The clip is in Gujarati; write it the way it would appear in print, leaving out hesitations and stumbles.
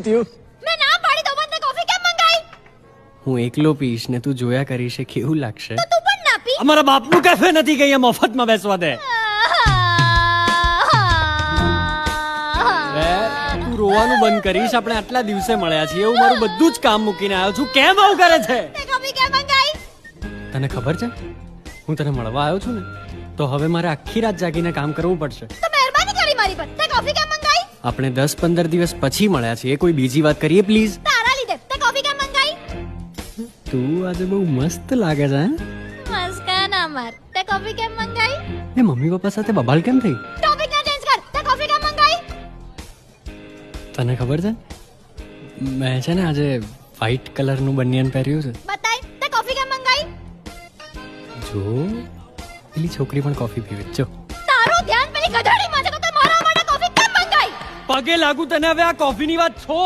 મેં ના પાડી તો મને કોફી કેમ મંગાઈ? હું એકલો પીશ ને તું જોયા કરીશ એ કેવું લાગશે. તો તું પણ ના પી. અમારા બાપનું કેફે નથી કે અહીંયા મફતમાં બેસવા દે. તું રોવાનું બંધ કરીશ. આપણે આટલા દિવસે મળ્યા છીએ. હું મારું બધું જ કામ મૂકીને આવ્યો છું. કેમ આવું કરે છે? તે કોફી કેમ મંગાઈ? તને ખબર છે હું તને મળવા આવ્યો છું ને તો હવે મારે આખી રાત જાગીને કામ કરવું પડશે. તો મહેરબાની કરી મારી પર. તે કોફી કેમ મંગાઈ? આપણે 10-15 દિવસ પછી મળ્યા છીએ. કોઈ બીજી વાત કરીએ પ્લીઝ. તારા લીધે. તે કોફી કેમ મંગાઈ? તું આજે બહુ મસ્ત લાગે છે. મસ્કા ના માર. તે કોફી કેમ મંગાઈ? એ મમ્મી પપ્પા સાથે બબાલ કેમ થઈ? ટોપિક ના ચેન્જ કર. તે કોફી કેમ મંગાઈ? તને ખબર છે મેં છે ને આજે વ્હાઈટ કલરનું બનિયન પહેર્યું છે. બતાય. તે કોફી કેમ મંગાઈ? જો પેલી છોકરી પણ કોફી પીવે છે. જો તારું ધ્યાન પેલી ગધેડીમાં છે તો તે મારા માટે કોફી કેમ મંગાઈ? પગે લાગુ તને. હવે આ કોફીની વાત છોડ.